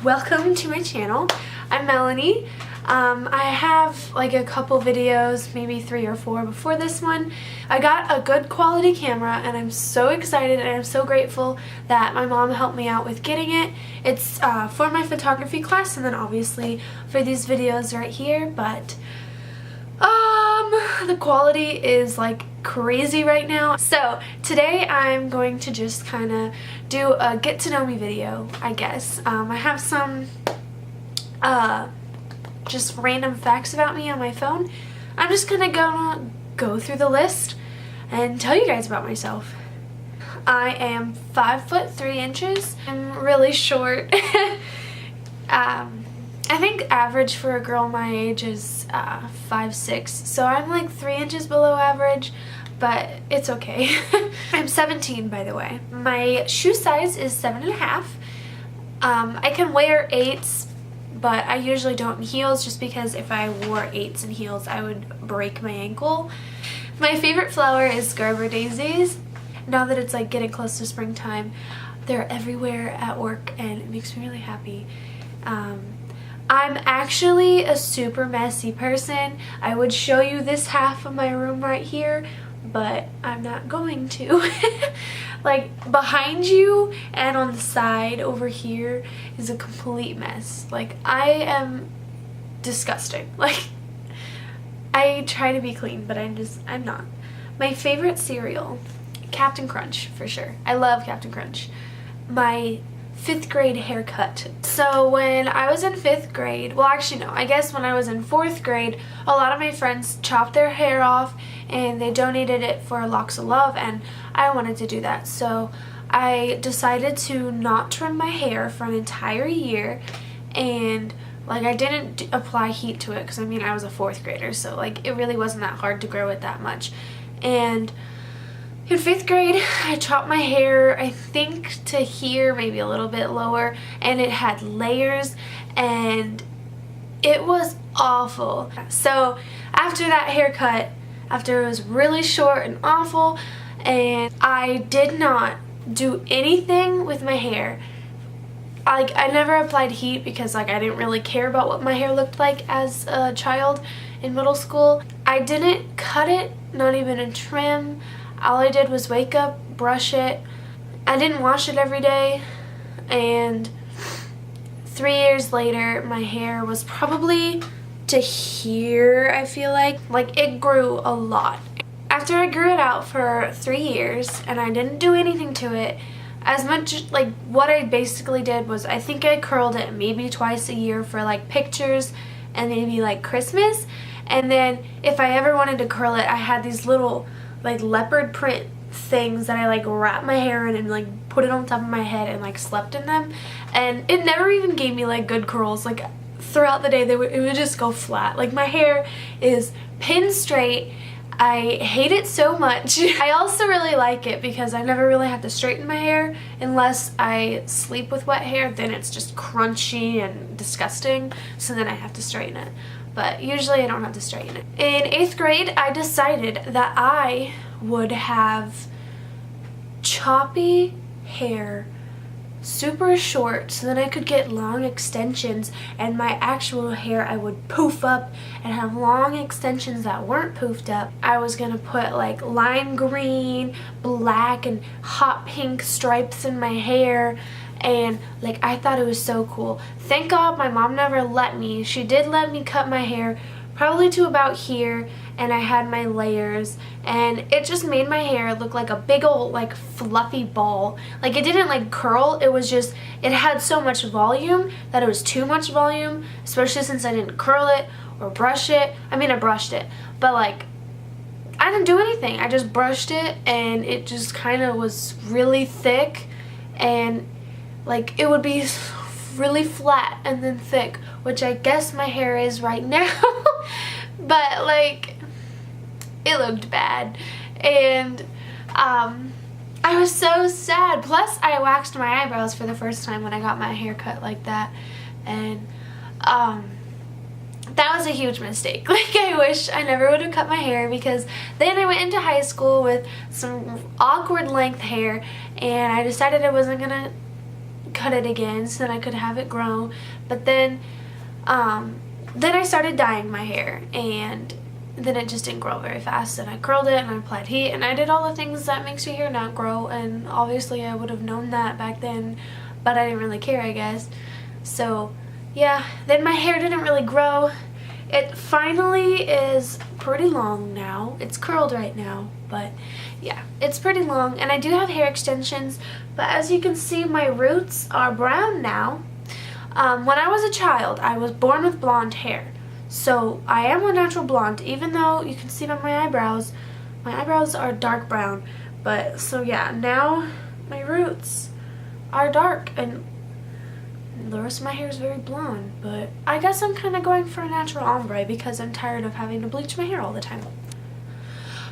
welcome to my channel. I'm Melanie. I have like a couple videos, maybe 3 or 4 before this one. I got a good quality camera and I'm so excited and I'm so grateful that my mom helped me out with getting it. It's for my photography class and then obviously for these videos right here, but the quality is like crazy right now. So today I'm going to just kind of do a get to know me video, I guess. I have some just random facts about me on my phone. I'm just gonna go through the list and tell you guys about myself. I am 5'3". I'm really short. I think average for a girl my age is 5'6", so I'm like 3 inches below average, but it's okay. I'm 17, by the way. My shoe size is 7.5. I can wear 8s, but I usually don't in heels just because if I wore 8s in heels I would break my ankle. My favorite flower is Garber daisies. Now that it's like getting close to springtime, they're everywhere at work and it makes me really happy. I'm actually a super messy person. I would show you this half of my room right here, but I'm not going to. Like behind you and on the side over here is a complete mess. Like I am disgusting. Like I try to be clean, but I'm not. My favorite cereal, Captain Crunch for sure. I love Captain Crunch. My 5th grade haircut. So when I was in 5th grade, well actually no, I guess when I was in 4th grade, a lot of my friends chopped their hair off and they donated it for Locks of Love, and I wanted to do that. So I decided to not trim my hair for an entire year, and like I didn't apply heat to it because I mean I was a 4th grader, so like it really wasn't that hard to grow it that much. And in 5th grade, I chopped my hair, I think to here, maybe a little bit lower, and it had layers, and it was awful. So after that haircut, after it was really short and awful, and I did not do anything with my hair. Like I never applied heat because like I didn't really care about what my hair looked like as a child in middle school. I didn't cut it, not even a trim. All I did was wake up, brush it. I didn't wash it every day, and 3 years later my hair was probably to here, I feel like. Like it grew a lot. After I grew it out for 3 years and I didn't do anything to it, as much like what I basically did was I think I curled it maybe twice a year for like pictures and maybe like Christmas, and then if I ever wanted to curl it I had these little like leopard print things that I like wrapped my hair in and like put it on top of my head and like slept in them, and it never even gave me like good curls. Like throughout the day it would just go flat. Like my hair is pin straight. I hate it so much. I also really like it because I never really have to straighten my hair unless I sleep with wet hair. Then it's just crunchy and disgusting, so then I have to straighten it. But usually I don't have to straighten it. In 8th grade, I decided that I would have choppy hair, super short, so that I could get long extensions, and my actual hair I would poof up and have long extensions that weren't poofed up. I was gonna put like lime green, black, and hot pink stripes in my hair, and like I thought it was so cool. Thank God my mom never let me. She did let me cut my hair probably to about here, and I had my layers, and it just made my hair look like a big old like fluffy ball. Like it didn't like curl, it was just, it had so much volume that it was too much volume, especially since I didn't curl it or brush it. I mean I brushed it, but like I didn't do anything. I just brushed it and it just kind of was really thick, and like it would be really flat and then thick, which I guess my hair is right now. But like it looked bad, and I was so sad. Plus I waxed my eyebrows for the first time when I got my hair cut like that, and that was a huge mistake. Like I wish I never would have cut my hair, because then I went into high school with some awkward length hair and I decided I wasn't gonna cut it again so that I could have it grow. But then I started dyeing my hair, and then it just didn't grow very fast, and I curled it and I applied heat and I did all the things that makes your hair not grow, and obviously I would have known that back then, but I didn't really care, I guess. So yeah, then my hair didn't really grow. It finally is pretty long now. It's curled right now, but yeah, it's pretty long, and I do have hair extensions, but as you can see, my roots are brown now. When I was a child, I was born with blonde hair. So I am a natural blonde, even though you can see by my eyebrows are dark brown. But so yeah, now my roots are dark and the rest of my hair is very blonde. But I guess I'm kind of going for a natural ombre because I'm tired of having to bleach my hair all the time.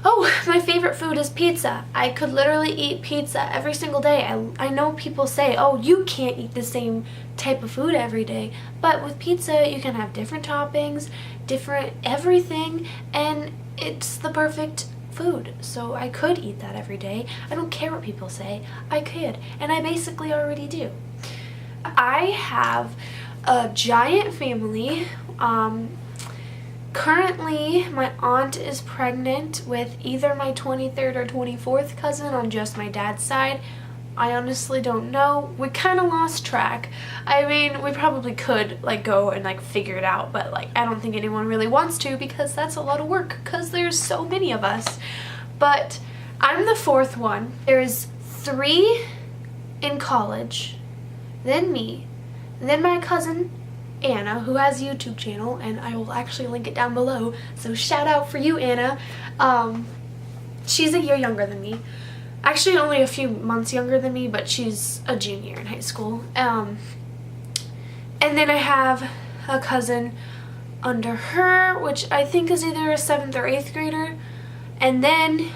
Oh, my favorite food is pizza. I could literally eat pizza every single day. I know people say, oh, you can't eat the same type of food every day. But with pizza, you can have different toppings, different everything, and it's the perfect food. So I could eat that every day. I don't care what people say. I could, and I basically already do. I have a giant family. Currently, my aunt is pregnant with either my 23rd or 24th cousin on just my dad's side. I honestly don't know. We kind of lost track. I mean, we probably could like go and like figure it out, but like I don't think anyone really wants to because that's a lot of work because there's so many of us. But I'm the 4th one. There's 3 in college, then me, then my cousin Anna, who has a YouTube channel, and I will actually link it down below, so shout out for you, Anna. She's a year younger than me. Actually only a few months younger than me, but she's a junior in high school. And then I have a cousin under her, which I think is either a 7th or 8th grader, and then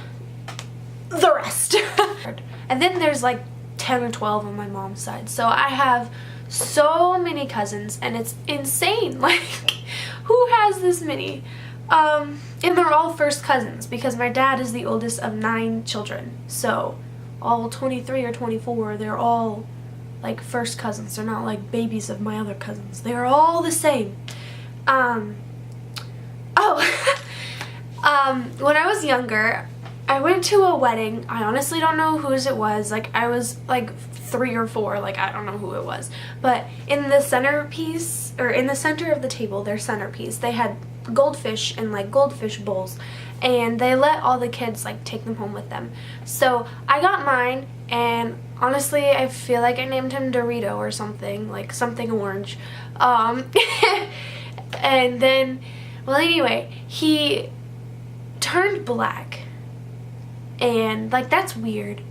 the rest. And then there's like 10 or 12 on my mom's side, so I have so many cousins, and it's insane. Like, who has this many? And they're all first cousins because my dad is the oldest of 9 children, so all 23 or 24, they're all like first cousins. They're not like babies of my other cousins. They're all the same. When I was younger, I went to a wedding. I honestly don't know whose it was. Like, I was like 3 or 4, like I don't know who it was. But in the centerpiece, or in the center of the table, their centerpiece, they had goldfish and like goldfish bowls, and they let all the kids like take them home with them. So I got mine, and honestly I feel like I named him Dorito or something, like something orange. And then, well, anyway, he turned black, and like that's weird,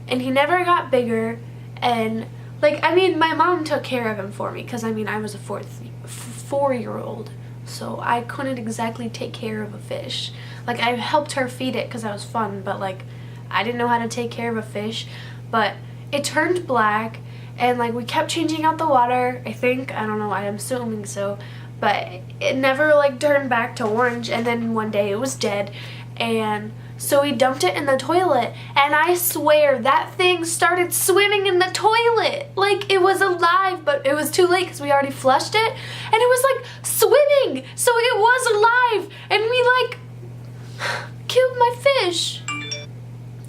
and he never got bigger. And like, I mean, my mom took care of him for me because I mean I was a 4-year-old, so I couldn't exactly take care of a fish. Like, I helped her feed it because that was fun, but like I didn't know how to take care of a fish. But it turned black, and like we kept changing out the water, I think, I don't know, I'm assuming so, but it never like turned back to orange. And then one day it was dead, and so we dumped it in the toilet, and I swear that thing started swimming in the toilet. Like, it was alive, but it was too late because we already flushed it, and it was like swimming, so it was alive, and we like killed my fish.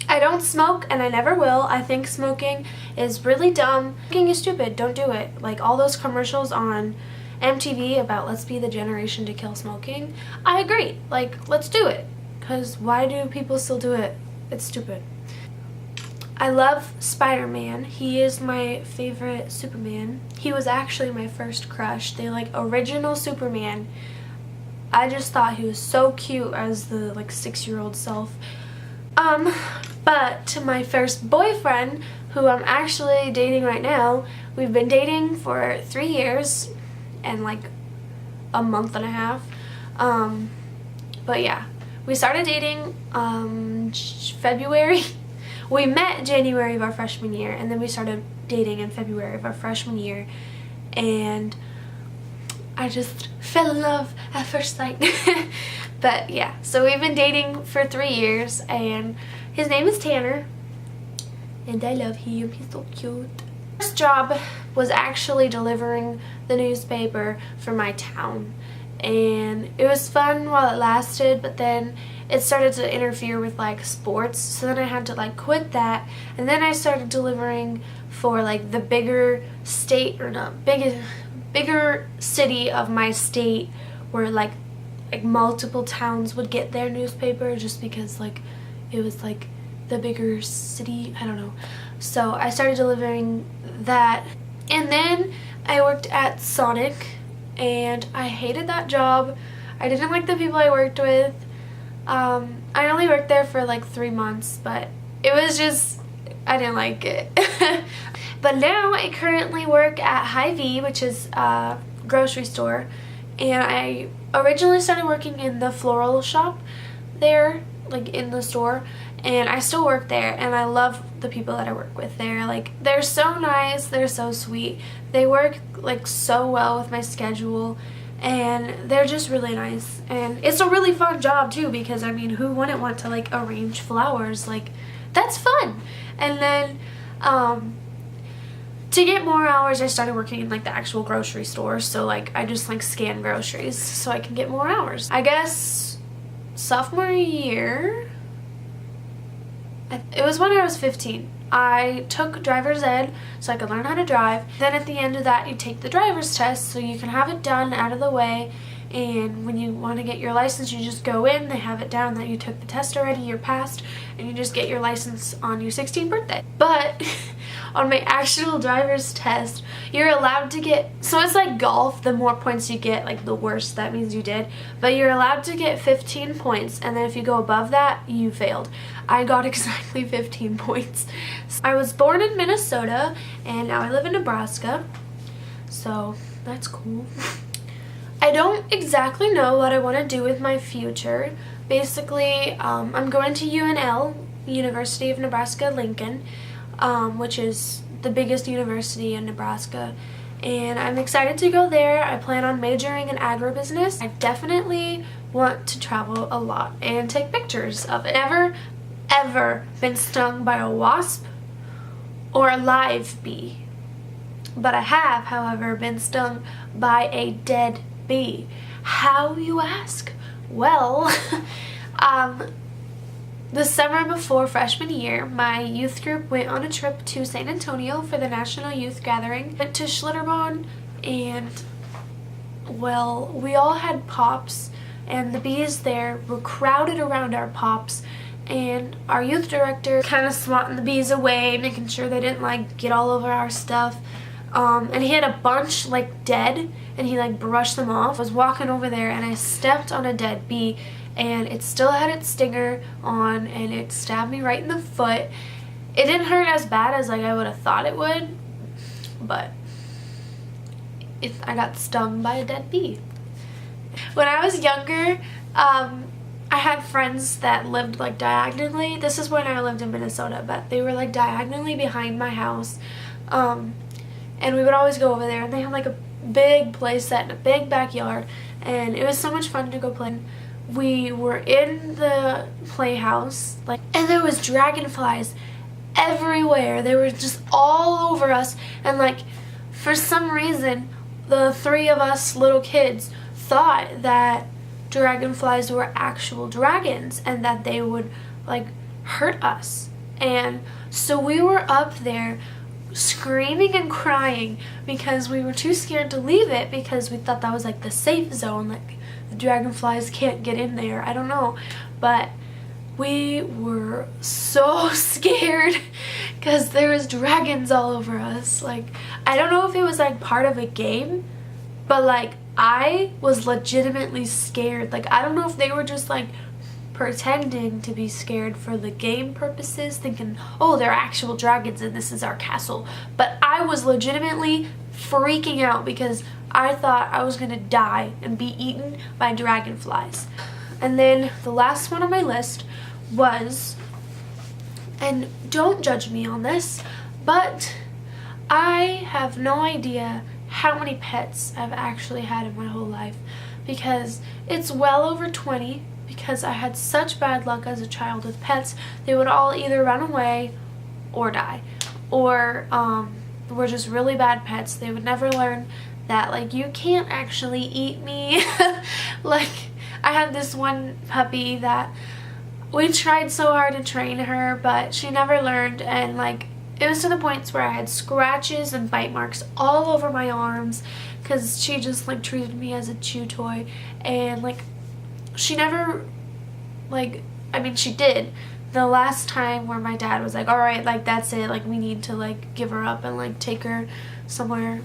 I don't smoke, and I never will. I think smoking is really dumb. Smoking is stupid. Don't do it. Like, all those commercials on MTV about let's be the generation to kill smoking, I agree. Like, let's do it. Because why do people still do it? It's stupid. I love Spider-Man. He is my favorite Superman. He was actually my first crush. The like original Superman. I just thought he was so cute as the like 6-year-old self. But my first boyfriend, who I'm actually dating right now, we've been dating for 3 years and like a month and a half. But yeah. We started dating February. We met January of our freshman year, and then we started dating in February of our freshman year, and I just fell in love at first sight. But yeah, so we've been dating for 3 years, and his name is Tanner, and I love him. He's so cute. First job was actually delivering the newspaper for my town, and it was fun while it lasted, but then it started to interfere with like sports, so then I had to like quit that, and then I started delivering for like the bigger state, or not bigger city of my state, where like multiple towns would get their newspaper, just because like it was like the bigger city, I don't know. So I started delivering that, and then I worked at Sonic, and I hated that job. I didn't like the people I worked with. I only worked there for like 3 months, but it was just, I didn't like it. But now I currently work at Hy-Vee, which is a grocery store, and I originally started working in the floral shop there, like in the store, and I still work there, and I love the people that I work with there. Like, they're so nice, they're so sweet, they work like so well with my schedule, and they're just really nice. And it's a really fun job too, because I mean, who wouldn't want to like arrange flowers? Like, that's fun. And then to get more hours, I started working in like the actual grocery store, so like I just like scan groceries so I can get more hours. I guess sophomore year, it was when I was 15. I took driver's ed so I could learn how to drive. Then at the end of that, you take the driver's test so you can have it done, out of the way, and when you want to get your license, you just go in, they have it down that you took the test already, you're passed, and you just get your license on your 16th birthday. But on my actual driver's test, you're allowed to get, so it's like golf, the more points you get, like the worse that means you did, but you're allowed to get 15 points, and then if you go above that, you failed. I got exactly 15 points. I was born in Minnesota, and now I live in Nebraska, so that's cool. I don't exactly know what I want to do with my future. Basically, I'm going to UNL, University of Nebraska-Lincoln, which is the biggest university in Nebraska, and I'm excited to go there. I plan on majoring in agribusiness. I definitely want to travel a lot and take pictures of it. Never, ever been stung by a wasp or a live bee, but I have, however, been stung by a dead bee. How, you ask? Well, the summer before freshman year, my youth group went on a trip to San Antonio for the National Youth Gathering. Went to Schlitterbahn, and well, we all had pops, and the bees there were crowded around our pops, and our youth director kind of swatting the bees away, making sure they didn't like get all over our stuff. And he had a bunch like dead, and he like brushed them off. I was walking over there, and I stepped on a dead bee, and it still had its stinger on, and it stabbed me right in the foot. It didn't hurt as bad as like I would have thought it would, but I got stung by a dead bee. When I was younger, I had friends that lived like diagonally. This is when I lived in Minnesota, but they were like diagonally behind my house. And we would always go over there, and they had like a big play set in a big backyard, and it was so much fun to go play. We were in the playhouse, like, and there was dragonflies everywhere. They were just all over us, and like, for some reason, the three of us little kids thought that dragonflies were actual dragons and that they would like hurt us. And so we were up there screaming and crying because we were too scared to leave it, because we thought that was like the safe zone, like the dragonflies can't get in there. I don't know, but we were so scared because there was dragons all over us. Like, I don't know if it was like part of a game, but like I was legitimately scared. Like, I don't know if they were just like pretending to be scared for the game purposes, thinking, oh, they're actual dragons and this is our castle. But I was legitimately freaking out because I thought I was gonna die and be eaten by dragonflies. And then the last one on my list was, and don't judge me on this, but I have no idea how many pets I've actually had in my whole life, because it's well over 20, because I had such bad luck as a child with pets. They would all either run away or die, or were just really bad pets. They would never learn that, like, you can't actually eat me. Like, I had this one puppy that we tried so hard to train her, but she never learned, and like, it was to the points where I had scratches and bite marks all over my arms because she just like treated me as a chew toy. And like, she never, like, I mean, she did the last time where my dad was like, all right, like, that's it, like, we need to like give her up and like take her somewhere,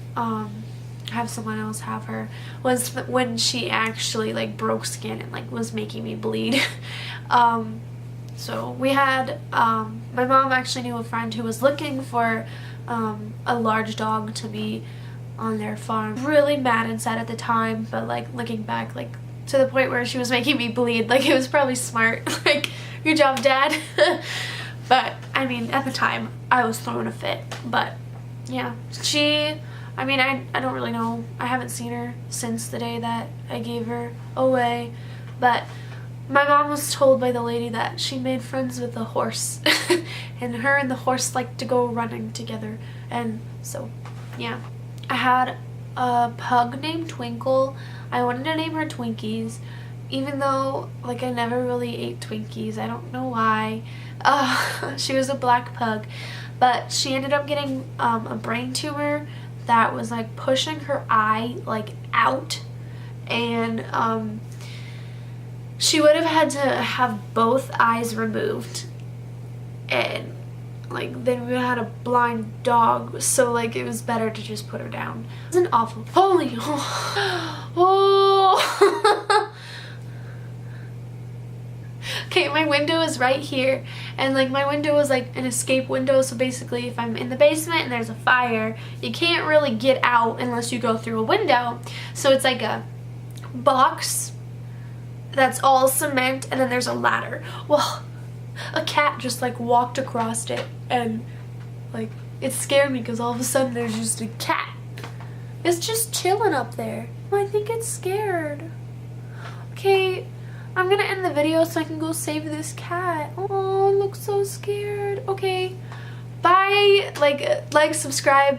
have someone else have her, was when she actually like broke skin and like was making me bleed. So we had, my mom actually knew a friend who was looking for a large dog to be on their farm. Really mad and sad at the time, but like looking back, like to the point where she was making me bleed, like it was probably smart. Like, good job, Dad. But I mean, at the time I was throwing a fit. But yeah, she, I mean, I don't really know. I haven't seen her since the day that I gave her away. But my mom was told by the lady that she made friends with the horse. And her and the horse liked to go running together. And so, yeah. I had a pug named Twinkle. I wanted to name her Twinkies, even though, like, I never really ate Twinkies. I don't know why. She was a black pug. But she ended up getting a brain tumor that was like pushing her eye like out, and she would have had to have both eyes removed, and like then we had a blind dog, so like it was better to just put her down. It was an awful, holy, oh. Okay, my window is right here, and like my window is like an escape window, so basically if I'm in the basement and there's a fire, you can't really get out unless you go through a window. So it's like a box that's all cement, and then there's a ladder. Well, a cat just like walked across it, and like it scared me because all of a sudden there's just a cat. It's just chilling up there. I think it's scared. Okay, I'm gonna end the video so I can go save this cat. Oh, it looks so scared. Okay, bye. Like, subscribe.